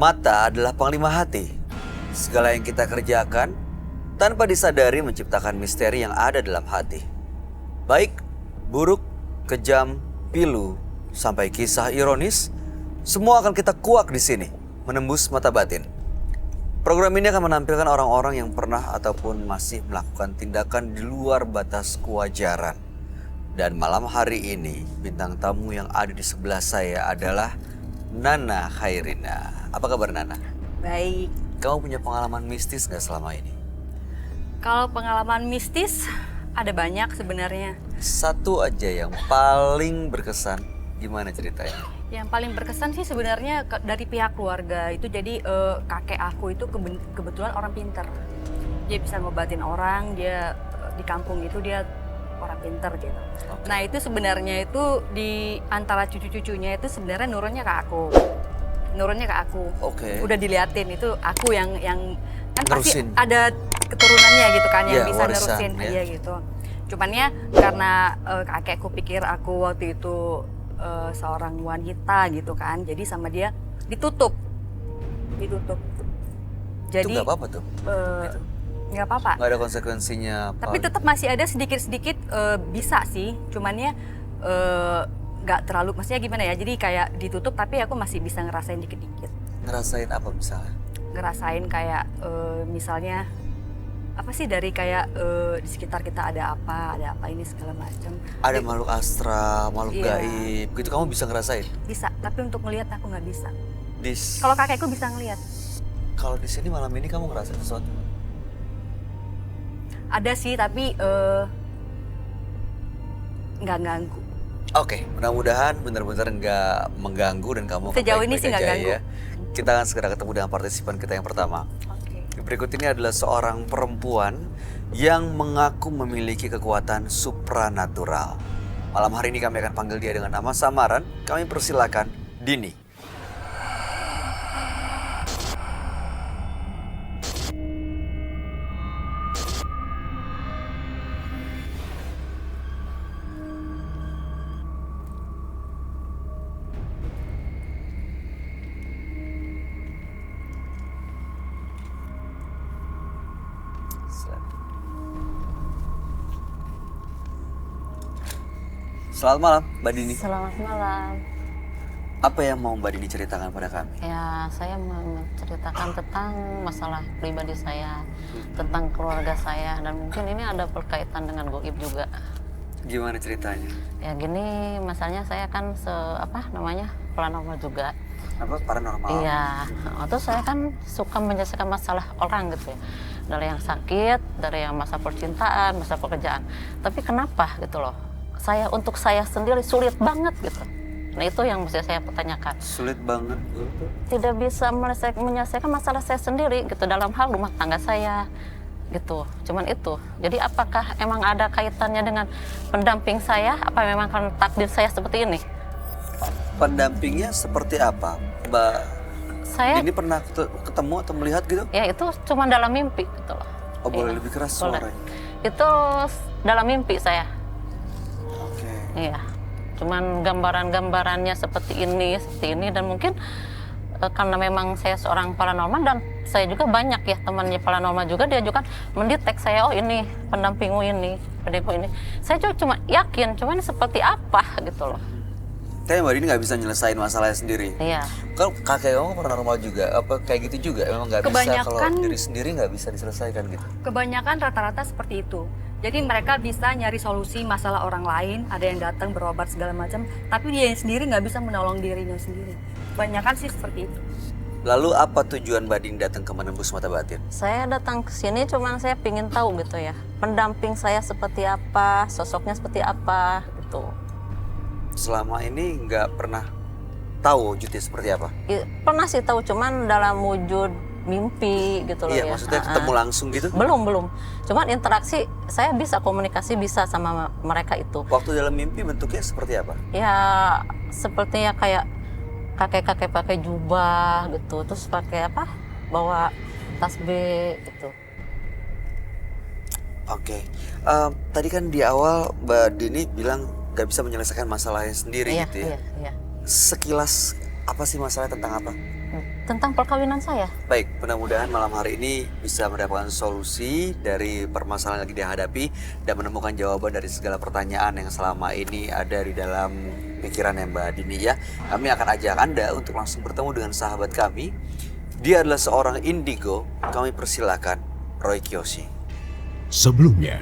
Mata adalah panglima hati. Segala yang kita kerjakan tanpa disadari menciptakan misteri yang ada dalam hati. Baik, buruk, kejam, pilu, sampai kisah ironis, semua akan kita kuak di sini, menembus mata batin. Program ini akan menampilkan orang-orang yang pernah ataupun masih melakukan tindakan di luar batas kewajaran. Dan malam hari ini, bintang tamu yang ada di sebelah saya adalah Nana Khairina. Apa kabar Nana? Baik. Kamu punya pengalaman mistis gak selama ini? Kalau pengalaman mistis ada banyak sebenarnya. Satu aja yang paling berkesan, gimana ceritanya? Yang paling berkesan sih sebenarnya dari pihak keluarga itu. Jadi kakek aku itu kebetulan orang pinter. Dia bisa ngobatin orang, dia di kampung itu dia orang pinter gitu. Okay. Nah itu sebenarnya itu di antara cucu-cucunya itu sebenarnya nurunnya ke aku. Nurunnya ke aku. Oke. Udah diliatin itu aku yang kan Nerusin. pasti ada keturunannya gitu kan yang Iya, bisa warisan, nerusin ya. aja gitu. Cuman ya karena kakekku pikir aku waktu itu seorang wanita gitu kan. Jadi sama dia ditutup. Jadi Itu gak apa-apa tuh? nggak apa-apa. Gak ada konsekuensinya apa? Tapi tetap masih ada sedikit-sedikit bisa sih. Cuman ya nggak terlalu, maksudnya gimana ya. Jadi kayak ditutup tapi aku masih bisa ngerasain dikit-dikit. Ngerasain apa misalnya? Ngerasain kayak misalnya apa sih dari kayak di sekitar kita ada apa ini segala macam. Ada makhluk astral, makhluk Iya. gaib, gitu kamu bisa ngerasain? Bisa, tapi untuk ngelihat aku nggak bisa. Dis, Kalau kakekku bisa ngelihat. kalau di sini malam ini kamu ngerasain sesuatu? Ada sih, tapi nggak ganggu. Oke, mudah-mudahan benar-benar nggak mengganggu dan kamu akan Sejauh ini baik-baik sih nggak aja ganggu. ya. Kita akan segera ketemu dengan partisipan kita yang pertama. Oke. Berikut ini adalah seorang perempuan yang mengaku memiliki kekuatan supranatural. Malam hari ini kami akan panggil dia dengan nama samaran. Kami persilakan Dini. Selamat malam, Mbak Dini. Selamat malam. Apa yang mau Mbak Dini ceritakan pada kami? Ya, saya mau menceritakan tentang masalah pribadi saya, tentang keluarga saya, dan mungkin ini ada berkaitan dengan goib juga. Gimana ceritanya? Ya gini, masalahnya saya kan paranormal juga. Apa paranormal? Iya, terus saya kan suka menyelesaikan masalah orang gitu ya. Dari yang sakit, dari yang masa percintaan, masa pekerjaan. Tapi kenapa gitu loh? Untuk saya sendiri sulit banget gitu. Nah itu yang mesti saya pertanyakan. Sulit banget. Tidak bisa menyelesaikan masalah saya sendiri gitu dalam hal rumah tangga saya gitu. Cuman itu. Jadi apakah emang ada kaitannya dengan pendamping saya? Apa memang kan takdir saya seperti ini? Pendampingnya seperti apa? Mbak Saya Dini pernah ketemu atau melihat gitu? ya itu cuma dalam mimpi gitu loh. Oh, boleh Iya, lebih keras boleh. suaranya? Itu dalam mimpi saya. Oke. Iya. Cuman gambaran-gambarannya seperti ini dan mungkin karena memang saya seorang paranormal dan saya juga banyak ya temannya paranormal juga, dia juga mendetek saya, oh ini pendampingmu ini. Saya juga cuma yakin, cuman seperti apa gitu loh. Tapi Mbak Dini nggak bisa nyelesain masalahnya sendiri. Iya. Kalau kakek kamu paranormal juga, apa kayak gitu juga? Emang nggak bisa kalau Kebanyakan- diri sendiri nggak bisa diselesaikan gitu? Kebanyakan rata-rata seperti itu. Jadi mereka bisa nyari solusi masalah orang lain, ada yang datang berobat segala macam, tapi dia sendiri nggak bisa menolong dirinya sendiri. Kebanyakan sih seperti itu. Lalu apa tujuan Mbak Dini datang ke Menembus Mata Batin? Saya datang ke sini cuman saya pingin tahu gitu ya, pendamping saya seperti apa, sosoknya seperti apa gitu. Selama ini nggak pernah tahu wujudnya seperti apa? Pernah sih tahu, cuman dalam wujud mimpi gitu loh Iya, ya. maksudnya ketemu langsung gitu? Belum. Cuman interaksi, saya bisa komunikasi bisa sama mereka itu. Waktu dalam mimpi bentuknya seperti apa? Ya sepertinya kayak kakek-kakek pakai jubah gitu, terus pakai apa? Bawa tasbih gitu. Oke. Tadi kan di awal Mbak Dini bilang nggak bisa menyelesaikan masalahnya sendiri Iya, gitu ya. iya. Sekilas apa sih masalahnya, tentang apa? tentang perkawinan saya. Baik, mudah-mudahan malam hari ini bisa mendapatkan solusi dari permasalahan yang lagi dihadapi dan menemukan jawaban dari segala pertanyaan yang selama ini ada di dalam pikiran Mbak Dini ya. Kami akan ajak Anda untuk langsung bertemu dengan sahabat kami. Dia adalah seorang indigo. Kami persilakan Roy Kiyoshi. Sebelumnya,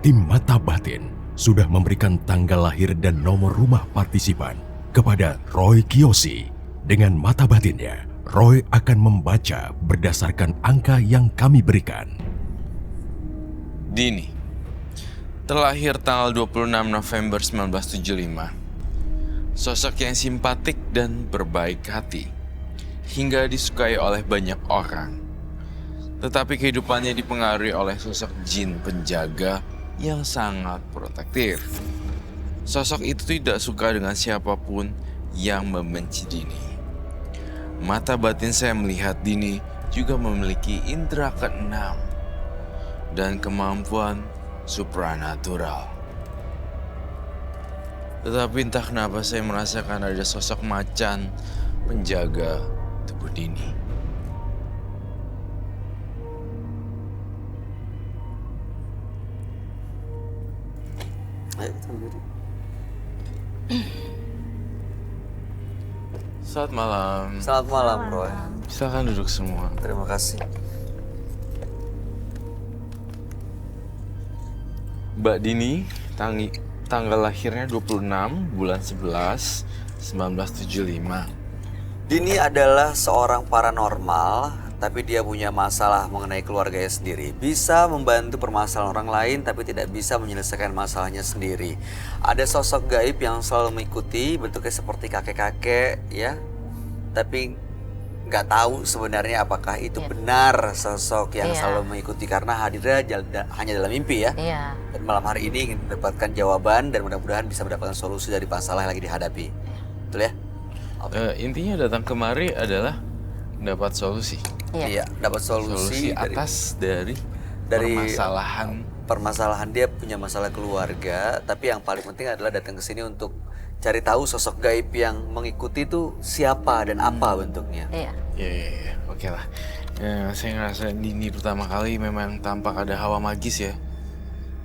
tim Mata Batin sudah memberikan tanggal lahir dan nomor rumah partisipan kepada Roy Kiyoshi. Dengan mata batinnya, Roy akan membaca berdasarkan angka yang kami berikan. Dini, terlahir tanggal 26 November 1975. Sosok yang simpatik dan berbaik hati, hingga disukai oleh banyak orang. Tetapi kehidupannya dipengaruhi oleh sosok jin penjaga yang sangat protektif. Sosok itu tidak suka dengan siapapun yang membenci Dini. Mata batin saya melihat Dini juga memiliki indera keenam dan kemampuan supranatural. Tetapi entah kenapa saya merasakan ada sosok macan penjaga tubuh Dini. Ayo, sendiri. Selamat malam. Selamat malam, Roy. Silakan duduk semua. Terima kasih. Mbak Dini, tanggal lahirnya 26 bulan 11 1975. Dini adalah seorang paranormal, tapi dia punya masalah mengenai keluarganya sendiri. Bisa membantu permasalahan orang lain, tapi tidak bisa menyelesaikan masalahnya sendiri. Ada sosok gaib yang selalu mengikuti, bentuknya seperti kakek-kakek, ya. Tapi nggak tahu sebenarnya apakah itu benar sosok yang selalu mengikuti, karena hadirnya hanya dalam mimpi, ya. Iya. Dan malam hari ini ingin mendapatkan jawaban dan mudah-mudahan bisa mendapatkan solusi dari masalah yang lagi dihadapi. Betul ya? Intinya datang kemari adalah dapat solusi. Iya, dapat solusi atas dari permasalahan dia punya masalah keluarga, tapi yang paling penting adalah datang ke sini untuk cari tahu sosok gaib yang mengikuti itu siapa dan apa bentuknya. Iya. Iya, oke lah. Saya ngerasa Dini pertama kali memang tampak ada hawa magis ya.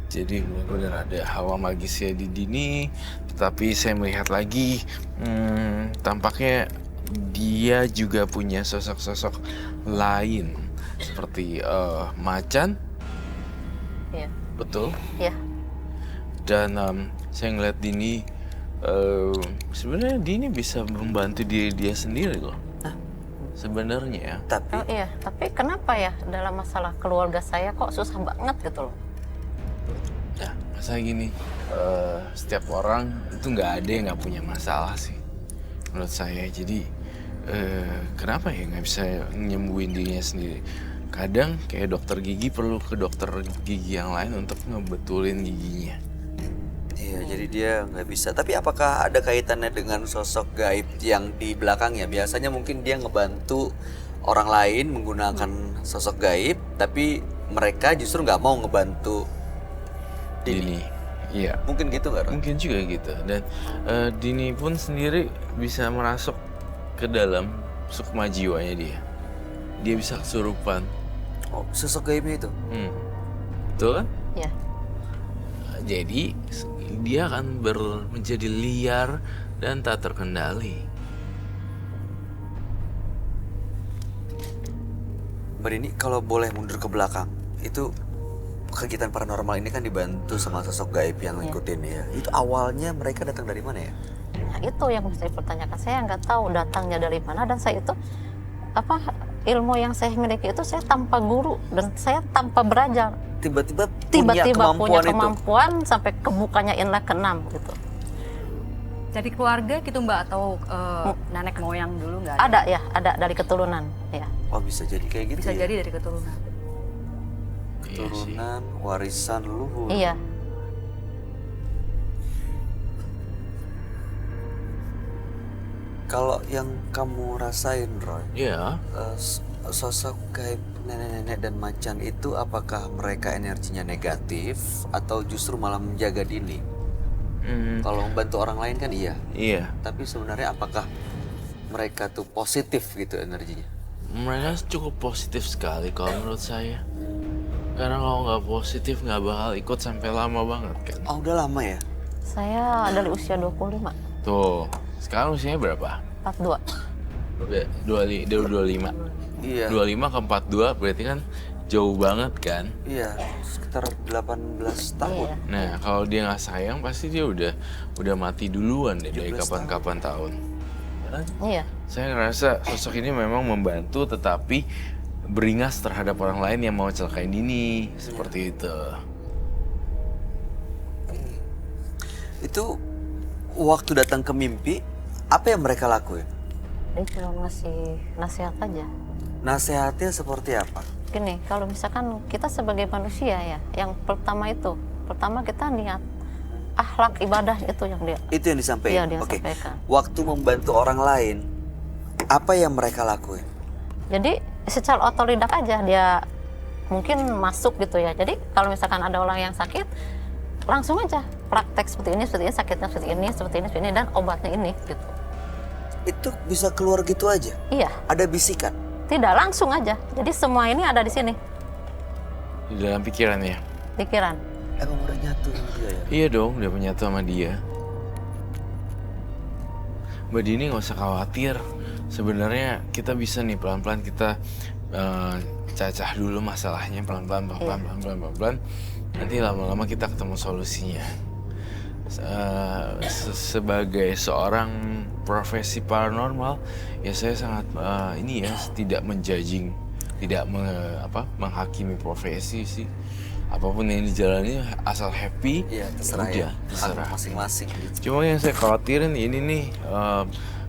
Jadi benar-benar ada hawa magis ya di Dini. Tetapi saya melihat lagi, tampaknya dia juga punya sosok-sosok lain seperti macan. Iya. Betul. Iya. Dan saya ngeliat Dini, sebenarnya Dini bisa membantu diri dia sendiri loh. Sebenarnya ya. Tapi Oh iya, tapi kenapa ya dalam masalah keluarga saya kok susah banget gitu loh? Ya, masa gini, setiap orang itu nggak ada yang nggak punya masalah sih, menurut saya. Jadi kenapa ya nggak bisa nyembuhin dirinya sendiri? Kadang kayak dokter gigi perlu ke dokter gigi yang lain untuk ngebetulin giginya. iya, jadi dia nggak bisa. Tapi apakah ada kaitannya dengan sosok gaib yang di belakangnya? Biasanya mungkin dia ngebantu orang lain menggunakan sosok gaib, tapi mereka justru nggak mau ngebantu Dini. Iya. Mungkin gitu nggak, Ron? Mungkin juga gitu. Dan Dini pun sendiri bisa merasuk ke dalam sukma jiwanya dia. Dia bisa kesurupan. Oh, sosok gaibnya itu? Betul kan? Iya. Jadi dia akan menjadi liar dan tak terkendali. Mbak Dini, kalau boleh mundur ke belakang, itu kegiatan paranormal ini kan dibantu sama sosok gaib yang ngikutin ya. Itu awalnya mereka datang dari mana ya? Nah itu yang saya pertanyakan, saya nggak tahu datangnya dari mana, dan saya itu ilmu yang saya miliki itu saya tanpa guru dan saya tanpa belajar. Tiba-tiba Tiba-tiba punya itu. kemampuan sampai kebukanya indra keenam gitu. Dari keluarga gitu Mbak, atau nenek moyang dulu nggak Ada ya, ada dari keturunan ya. Oh, bisa jadi kayak gitu Bisa ya? jadi dari keturunan. Keturunan, warisan leluhur. Iya. Kalau yang kamu rasain, Roy, Iya. sosok gaib nenek-nenek dan macan itu apakah mereka energinya negatif atau justru malah menjaga Dini? Kalau membantu orang lain kan iya. Iya. Tapi sebenarnya apakah mereka tuh positif gitu energinya? mereka cukup positif sekali kalau menurut saya. Karena kalau nggak positif nggak bakal ikut sampai lama banget kan. Oh, udah lama ya? Saya dari usia 25, Tuh, sekarang usianya berapa? 42. Udah 25. Iya. 25 ke 42 berarti kan jauh banget kan. Iya, sekitar 18 tahun. Iya. Nah, kalau dia nggak sayang pasti dia udah mati duluan deh dari 17 kapan-kapan tahun. Ya kan? Iya. Saya ngerasa sosok ini memang membantu tetapi beringas terhadap orang lain yang mau celakain Dini, seperti itu. Itu waktu datang ke mimpi, apa yang mereka lakuin? Dia cuma ngasih nasihat aja. Nasihatnya seperti apa? Gini, kalau misalkan kita sebagai manusia ya, yang pertama kita niat akhlak ibadah itu yang dia. Itu yang disampaikan. Iya, dia Oke. sampaikan. Waktu membantu orang lain, apa yang mereka lakuin? Jadi secara otodidak aja dia mungkin masuk gitu ya. Jadi kalau misalkan ada orang yang sakit, langsung aja praktek seperti ini, sakitnya seperti ini, dan obatnya ini gitu. Itu bisa keluar gitu aja? Iya, Ada bisikan? tidak langsung aja. Jadi semua ini ada di sini, Di dalam pikirannya. pikiran. Emang udah nyatu sama dia ya? Iya dong, udah menyatu sama dia. Mbak Dini nggak usah khawatir. Sebenarnya kita bisa nih pelan-pelan kita cacah dulu masalahnya pelan-pelan. Nanti lama-lama kita ketemu solusinya. Sebagai seorang profesi paranormal, ya saya sangat tidak menjudging, tidak menghakimi profesi sih. Apapun yang dijalani asal happy, Iya, terserah ya. terserah. Masing-masing gitu. Cuma yang saya khawatirin ini nih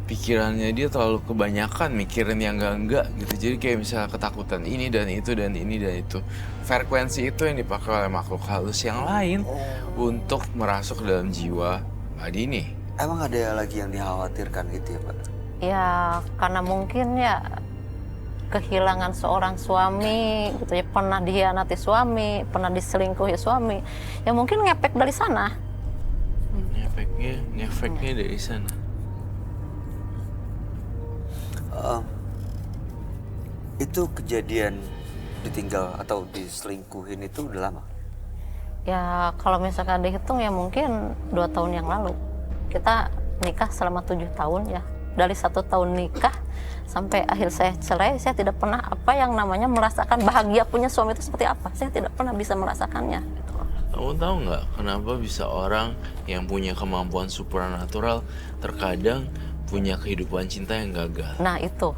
pikirannya dia terlalu kebanyakan mikirin yang enggak gitu. Jadi kayak misalnya ketakutan ini dan itu dan ini dan itu. Frekuensi itu yang dipakai oleh makhluk halus yang lain untuk merasuk ke dalam jiwa Mbak Dini. Emang ada lagi yang dikhawatirkan gitu ya, Pak? Ya karena mungkin ya kehilangan seorang suami gitu ya, pernah dikhianati suami, pernah diselingkuhi suami, ya mungkin ngefek dari sana. Ngefeknya dari sana. Itu kejadian ditinggal atau diselingkuhin itu udah lama? Ya kalau misalkan dihitung ya mungkin 2 tahun yang lalu. Kita nikah selama 7 tahun ya. Dari 1 tahun nikah sampai akhir saya cerai, saya tidak pernah apa yang namanya merasakan bahagia punya suami itu seperti apa. Saya tidak pernah bisa merasakannya. Gitu. Kamu tahu nggak kenapa bisa orang yang punya kemampuan supernatural terkadang punya kehidupan cinta yang gagal? Nah itu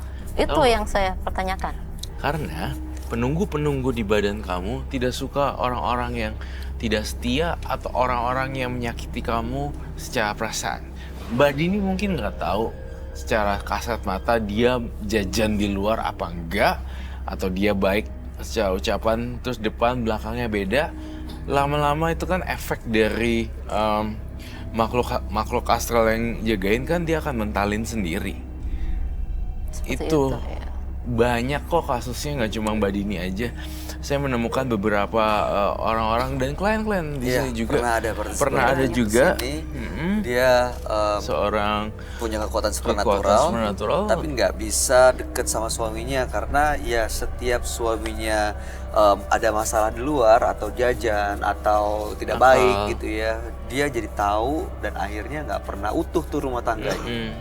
Oh. yang saya pertanyakan. Karena penunggu-penunggu di badan kamu tidak suka orang-orang yang tidak setia atau orang-orang yang menyakiti kamu secara perasaan. Mbak Dini mungkin nggak tahu secara kasat mata dia jajan di luar apa enggak, atau dia baik secara ucapan terus depan belakangnya beda. Lama-lama itu kan efek dari makhluk astral yang jagain kan dia akan mentalin sendiri. Seperti Itu ya. banyak kok kasusnya, nggak cuma Mbak Dini aja. Saya menemukan beberapa orang-orang dan klien-klien di Iya, sini juga. pernah ada Banyak juga di sini. Dia seorang punya kekuatan supernatural, tapi nggak bisa deket sama suaminya karena ya setiap suaminya ada masalah di luar atau jajan atau tidak baik gitu ya, dia jadi tahu dan akhirnya nggak pernah utuh tuh rumah tangganya.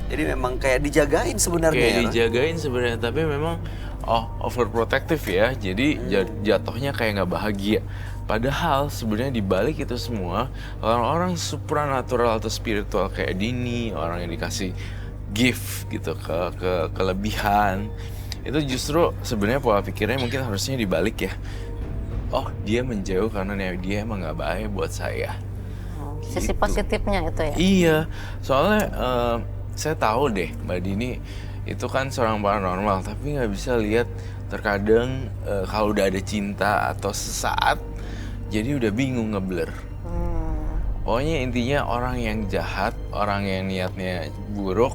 Jadi memang kayak dijagain sebenarnya. kayak ya, kan? dijagain sebenarnya, tapi memang overprotective ya. Jadi jatuhnya kayak nggak bahagia. Padahal sebenarnya di balik itu semua, orang-orang supranatural atau spiritual kayak Dini, orang yang dikasih gift gitu ke kelebihan, itu justru sebenarnya pola pikirnya mungkin harusnya dibalik ya. Oh, dia menjauh karena dia emang nggak baik buat saya. Sisi positifnya itu ya. Iya, soalnya saya tahu deh Mbak Dini itu kan seorang paranormal, tapi nggak bisa lihat terkadang kalau udah ada cinta atau sesaat jadi udah bingung ngeblur. Pokoknya intinya orang yang jahat, orang yang niatnya buruk,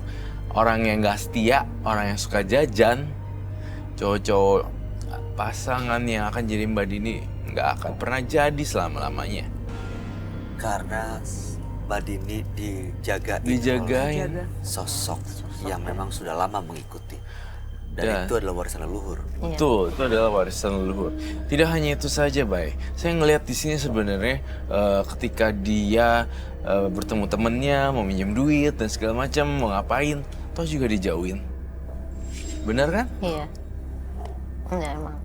orang yang nggak setia, orang yang suka jajan, cowok-cowok pasangan yang akan jadi Mbak Dini nggak akan pernah jadi selama-lamanya. Karena Mbak Dini dijagain Dijagain. oleh sosok yang memang sudah lama mengikuti. Dan itu adalah warisan leluhur. Betul, itu adalah warisan leluhur. Tidak hanya itu saja, Bay. Saya ngelihat di sini sebenarnya ketika dia bertemu temennya, mau minjem duit dan segala macam, mau ngapain, toh juga dijauhin. Benar kan? Iya. Iya emang.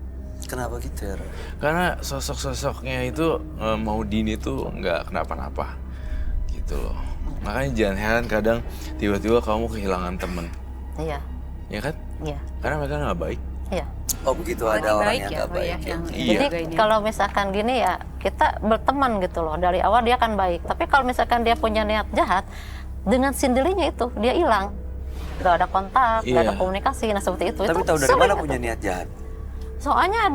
Kenapa gitu ya? Karena sosok-sosoknya itu Maudine itu nggak kenapa-napa gitu loh. Makanya jangan heran kadang tiba-tiba kamu kehilangan temen, Iya. ya kan? Iya. Karena mereka nggak baik. Iya. Oh begitu, ada orang baik yang ya, nggak Pak, ya, baik ya. yang- Iya. Jadi kalau misalkan gini ya, kita berteman gitu loh. Dari awal dia kan baik. Tapi kalau misalkan dia punya niat jahat, dengan sendirinya itu dia hilang. Gak ada kontak, gak ada Iya. komunikasi. Nah seperti itu. Tapi Itu tahu dari sering mana itu. punya niat jahat? Soalnya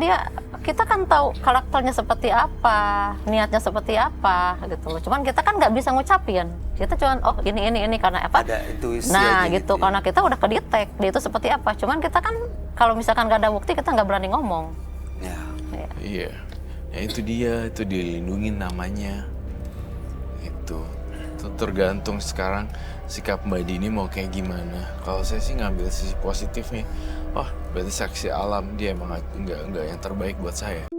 kita kan tahu karakternya seperti apa, niatnya seperti apa gitu loh. Cuman kita kan nggak bisa ngucapin. Kita cuman oh ini karena apa? Ada intuisi Nah aja gitu, ya. karena kita udah kedetek dia itu seperti apa. Cuman kita kan kalau misalkan nggak ada bukti kita nggak berani ngomong. Ya. Ya. Iya. Ya itu dia, itu dilindungin namanya. Itu tergantung sekarang sikap Mbak Dini mau kayak gimana. Kalau saya sih ngambil sisi positifnya. Oh, berarti saksi alam dia emang nggak yang terbaik buat saya.